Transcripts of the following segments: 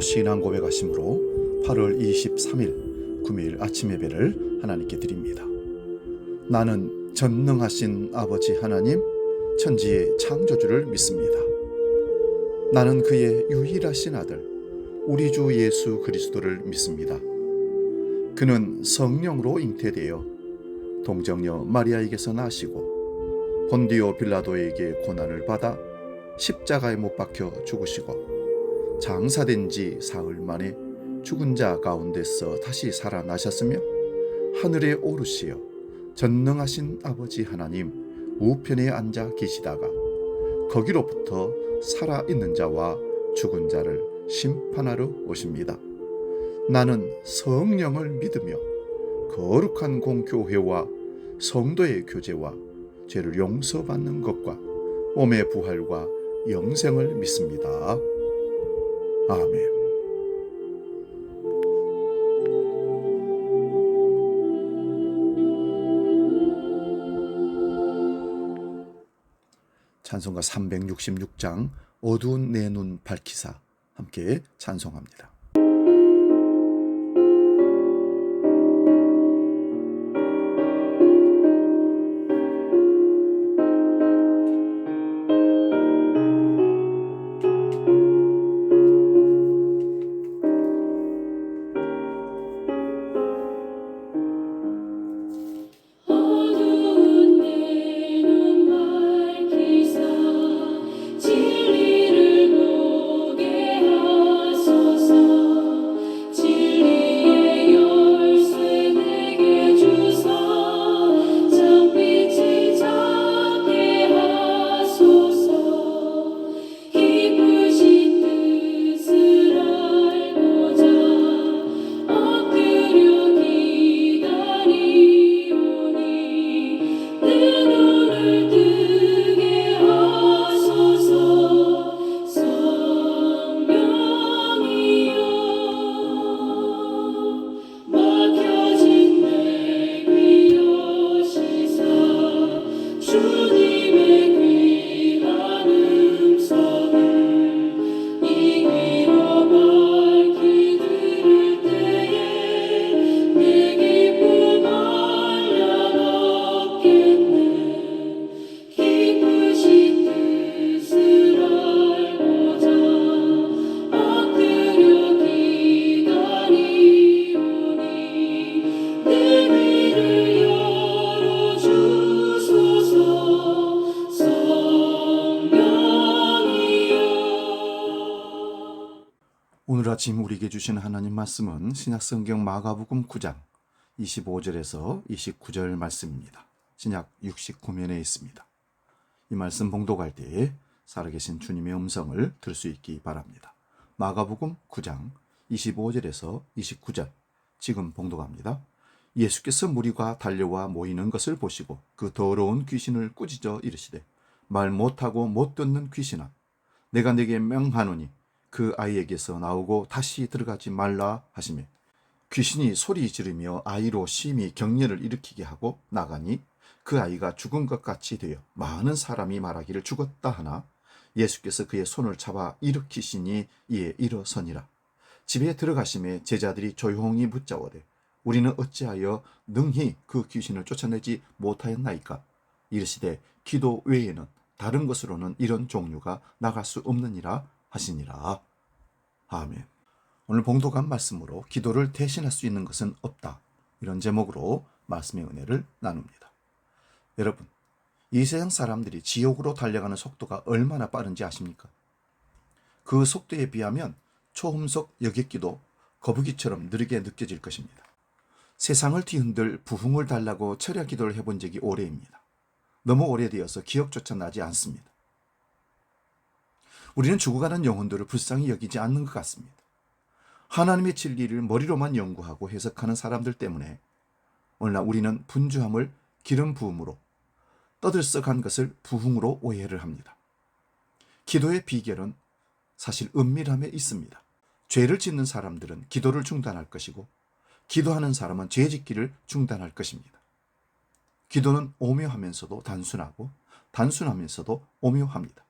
신앙 고백하심으로 8월 23일 금요일 아침 예배를 하나님께 드립니다. 나는 전능하신 아버지 하나님, 천지의 창조주를 믿습니다. 나는 그의 유일하신 아들, 우리 주 예수 그리스도를 믿습니다. 그는 성령으로 잉태되어 동정녀 마리아에게서 나시고 본디오 빌라도에게 고난을 받아 십자가에 못 박혀 죽으시고 장사된 지 사흘 만에 죽은 자 가운데서 다시 살아나셨으며 하늘에 오르시어 전능하신 아버지 하나님 우편에 앉아 계시다가 거기로부터 살아있는 자와 죽은 자를 심판하러 오십니다. 나는 성령을 믿으며 거룩한 공교회와 성도의 교제와 죄를 용서받는 것과 몸의 부활과 영생을 믿습니다. 아멘. 찬송가 366장 어두운 내 눈 밝히사 함께 찬송합니다. 오늘 아침 우리에게 주신 하나님 말씀은 신약성경 마가복음 9장 25절에서 29절 말씀입니다. 신약 69면에 있습니다. 이 말씀 봉독할 때에 살아계신 주님의 음성을 들을 수 있기 바랍니다. 마가복음 9장 25절에서 29절 지금 봉독합니다. 예수께서 무리가 달려와 모이는 것을 보시고 그 더러운 귀신을 꾸짖어 이르시되 말 못하고 못 듣는 귀신아, 내가 네게 명하노니 그 아이에게서 나오고 다시 들어가지 말라 하시며 귀신이 소리 지르며 아이로 심히 경련을 일으키게 하고 나가니 그 아이가 죽은 것 같이 되어 많은 사람이 말하기를 죽었다 하나 예수께서 그의 손을 잡아 일으키시니 이에 일어서니라. 집에 들어가심에 제자들이 조용히 붙잡으되 우리는 어찌하여 능히 그 귀신을 쫓아내지 못하였나이까? 이르시되 기도 외에는 다른 것으로는 이런 종류가 나갈 수 없느니라 하시니라. 아멘. 오늘 봉독한 말씀으로 기도를 대신할 수 있는 것은 없다, 이런 제목으로 말씀의 은혜를 나눕니다. 여러분, 이 세상 사람들이 지옥으로 달려가는 속도가 얼마나 빠른지 아십니까? 그 속도에 비하면 초음속 여객기도 거북이처럼 느리게 느껴질 것입니다. 세상을 뒤흔들 부흥을 달라고 철야 기도를 해본 적이 오래입니다. 너무 오래되어서 기억조차 나지 않습니다. 우리는 죽어가는 영혼들을 불쌍히 여기지 않는 것 같습니다. 하나님의 진리를 머리로만 연구하고 해석하는 사람들 때문에 오늘날 우리는 분주함을 기름 부음으로, 떠들썩한 것을 부흥으로 오해를 합니다. 기도의 비결은 사실 은밀함에 있습니다. 죄를 짓는 사람들은 기도를 중단할 것이고 기도하는 사람은 죄 짓기를 중단할 것입니다. 기도는 오묘하면서도 단순하고 단순하면서도 오묘합니다.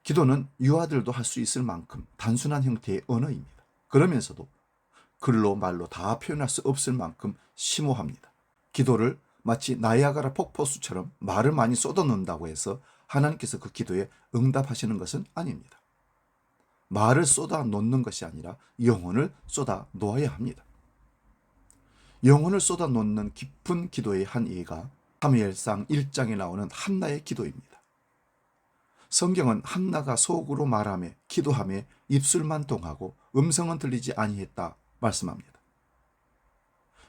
기도는 유아들도 할 수 있을 만큼 단순한 형태의 언어입니다. 그러면서도 글로 말로 다 표현할 수 없을 만큼 심오합니다. 기도를 마치 나이아가라 폭포수처럼 말을 많이 쏟아놓는다고 해서 하나님께서 그 기도에 응답하시는 것은 아닙니다. 말을 쏟아놓는 것이 아니라 영혼을 쏟아놓아야 합니다. 영혼을 쏟아놓는 깊은 기도의 한 예가 사무엘상 1장에 나오는 한나의 기도입니다. 성경은 한나가 속으로 말하며 기도하며 입술만 동하고 음성은 들리지 아니했다 말씀합니다.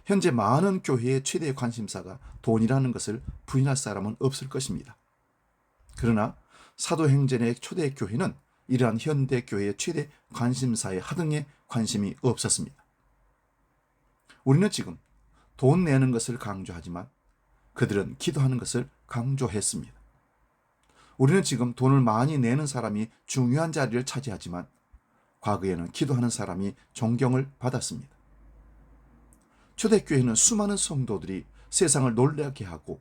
현재 많은 교회의 최대 관심사가 돈이라는 것을 부인할 사람은 없을 것입니다. 그러나 사도행전의 초대 교회는 이러한 현대 교회의 최대 관심사의 하등에 관심이 없었습니다. 우리는 지금 돈 내는 것을 강조하지만 그들은 기도하는 것을 강조했습니다. 우리는 지금 돈을 많이 내는 사람이 중요한 자리를 차지하지만 과거에는 기도하는 사람이 존경을 받았습니다. 초대교회는 수많은 성도들이 세상을 놀라게 하고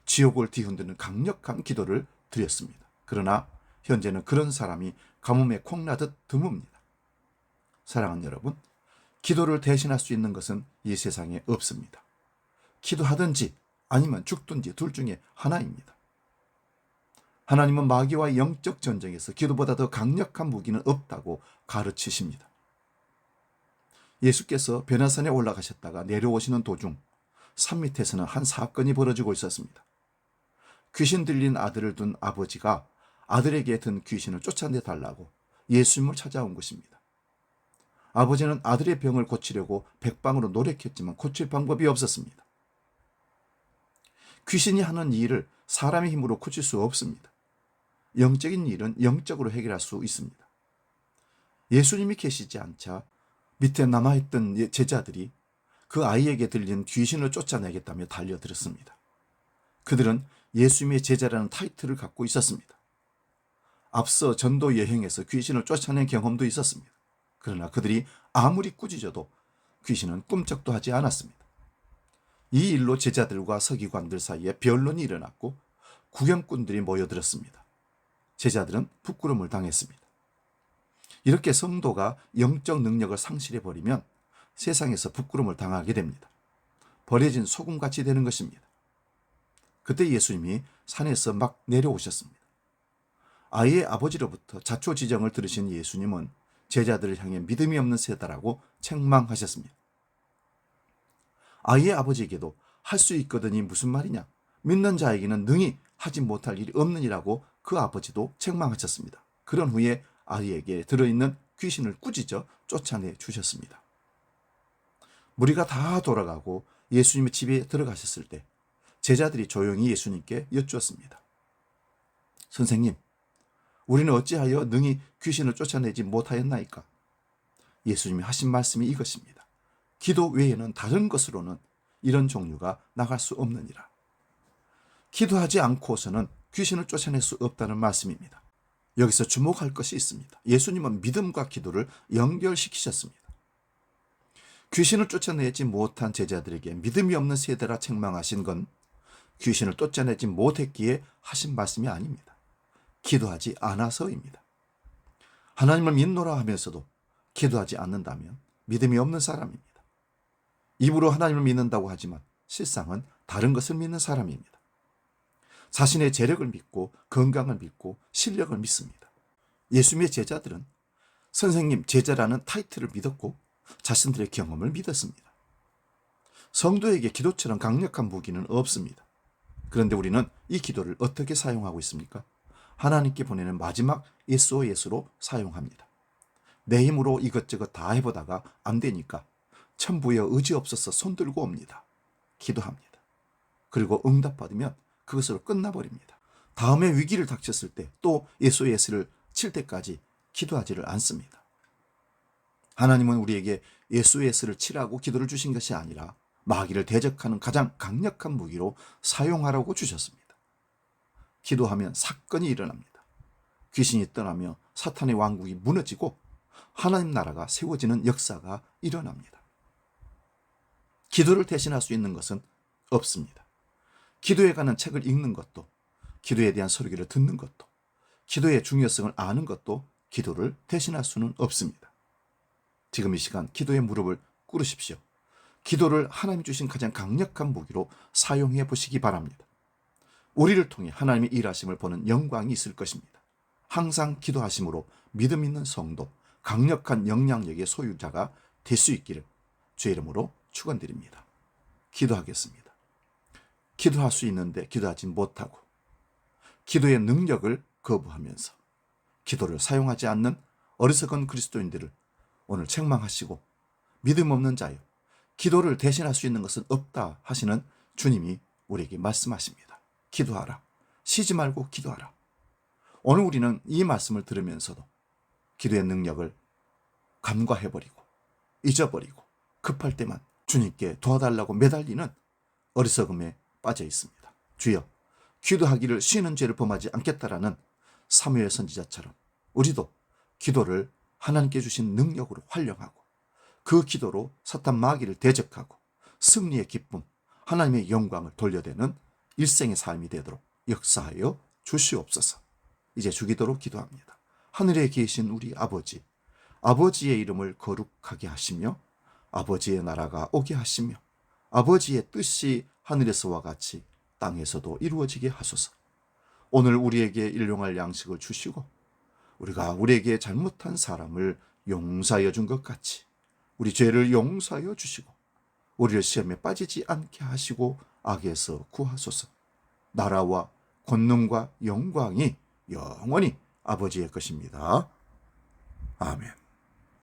지옥을 뒤흔드는 강력한 기도를 드렸습니다. 그러나 현재는 그런 사람이 가뭄에 콩나듯 드뭅니다. 사랑하는 여러분, 기도를 대신할 수 있는 것은 이 세상에 없습니다. 기도하든지 아니면 죽든지 둘 중에 하나입니다. 하나님은 마귀와 영적 전쟁에서 기도보다 더 강력한 무기는 없다고 가르치십니다. 예수께서 변화산에 올라가셨다가 내려오시는 도중 산 밑에서는 한 사건이 벌어지고 있었습니다. 귀신 들린 아들을 둔 아버지가 아들에게 든 귀신을 쫓아내달라고 예수님을 찾아온 것입니다. 아버지는 아들의 병을 고치려고 백방으로 노력했지만 고칠 방법이 없었습니다. 귀신이 하는 일을 사람의 힘으로 고칠 수 없습니다. 영적인 일은 영적으로 해결할 수 있습니다. 예수님이 계시지 않자 밑에 남아있던 제자들이 그 아이에게 들린 귀신을 쫓아내겠다며 달려들었습니다. 그들은 예수님의 제자라는 타이틀을 갖고 있었습니다. 앞서 전도 여행에서 귀신을 쫓아낸 경험도 있었습니다. 그러나 그들이 아무리 꾸짖어도 귀신은 꿈쩍도 하지 않았습니다. 이 일로 제자들과 서기관들 사이에 변론이 일어났고 구경꾼들이 모여들었습니다. 제자들은 부끄러움을 당했습니다. 이렇게 성도가 영적 능력을 상실해버리면 세상에서 부끄러움을 당하게 됩니다. 버려진 소금같이 되는 것입니다. 그때 예수님이 산에서 막 내려오셨습니다. 아이의 아버지로부터 자초지정을 들으신 예수님은 제자들을 향해 믿음이 없는 세대라고 책망하셨습니다. 아이의 아버지에게도 할 수 있거든이 무슨 말이냐? 믿는 자에게는 능히 하지 못할 일이 없느니라고 그 아버지도 책망하셨습니다. 그런 후에 아이에게 들어있는 귀신을 꾸짖어 쫓아내 주셨습니다. 무리가 다 돌아가고 예수님의 집에 들어가셨을 때 제자들이 조용히 예수님께 여쭈었습니다. 선생님, 우리는 어찌하여 능히 귀신을 쫓아내지 못하였나이까? 예수님이 하신 말씀이 이것입니다. 기도 외에는 다른 것으로는 이런 종류가 나갈 수 없느니라. 기도하지 않고서는 귀신을 쫓아낼 수 없다는 말씀입니다. 여기서 주목할 것이 있습니다. 예수님은 믿음과 기도를 연결시키셨습니다. 귀신을 쫓아내지 못한 제자들에게 믿음이 없는 세대라 책망하신 건 귀신을 쫓아내지 못했기에 하신 말씀이 아닙니다. 기도하지 않아서입니다. 하나님을 믿노라 하면서도 기도하지 않는다면 믿음이 없는 사람입니다. 입으로 하나님을 믿는다고 하지만 실상은 다른 것을 믿는 사람입니다. 자신의 재력을 믿고 건강을 믿고 실력을 믿습니다. 예수님의 제자들은 선생님, 제자라는 타이틀을 믿었고 자신들의 경험을 믿었습니다. 성도에게 기도처럼 강력한 무기는 없습니다. 그런데 우리는 이 기도를 어떻게 사용하고 있습니까? 하나님께 보내는 마지막 SOS로 사용합니다. 내 힘으로 이것저것 다 해보다가 안 되니까 천부여 의지 없어서 손들고 옵니다. 기도합니다. 그리고 응답받으면 그것으로 끝나버립니다. 다음에 위기를 닥쳤을 때 또 SOS를 칠 때까지 기도하지를 않습니다. 하나님은 우리에게 SOS를 치라고 기도를 주신 것이 아니라 마귀를 대적하는 가장 강력한 무기로 사용하라고 주셨습니다. 기도하면 사건이 일어납니다. 귀신이 떠나며 사탄의 왕국이 무너지고 하나님 나라가 세워지는 역사가 일어납니다. 기도를 대신할 수 있는 것은 없습니다. 기도에 관한 책을 읽는 것도, 기도에 대한 설교를 듣는 것도, 기도의 중요성을 아는 것도 기도를 대신할 수는 없습니다. 지금 이 시간 기도의 무릎을 꿇으십시오. 기도를 하나님이 주신 가장 강력한 무기로 사용해 보시기 바랍니다. 우리를 통해 하나님의 일하심을 보는 영광이 있을 것입니다. 항상 기도하심으로 믿음 있는 성도, 강력한 영향력의 소유자가 될 수 있기를 주의 이름으로 축원드립니다. 기도하겠습니다. 기도할 수 있는데 기도하지 못하고 기도의 능력을 거부하면서 기도를 사용하지 않는 어리석은 그리스도인들을 오늘 책망하시고 믿음 없는 자여 기도를 대신할 수 있는 것은 없다 하시는 주님이 우리에게 말씀하십니다. 기도하라. 쉬지 말고 기도하라. 오늘 우리는 이 말씀을 들으면서도 기도의 능력을 간과해버리고 잊어버리고 급할 때만 주님께 도와달라고 매달리는 어리석음에 빠져 있습니다. 주여, 기도하기를 쉬는 죄를 범하지 않겠다라는 사무엘 선지자처럼 우리도 기도를 하나님께 주신 능력으로 활용하고 그 기도로 사탄 마귀를 대적하고 승리의 기쁨, 하나님의 영광을 돌려대는 일생의 삶이 되도록 역사하여 주시옵소서. 이제 주기도로 기도합니다. 하늘에 계신 우리 아버지, 아버지의 이름을 거룩하게 하시며 아버지의 나라가 오게 하시며 아버지의 뜻이 하늘에서와 같이 땅에서도 이루어지게 하소서. 오늘 우리에게 일용할 양식을 주시고 우리가 우리에게 잘못한 사람을 용서하여 준 것 같이 우리 죄를 용서하여 주시고 우리를 시험에 빠지지 않게 하시고 악에서 구하소서. 나라와 권능과 영광이 영원히 아버지의 것입니다. 아멘.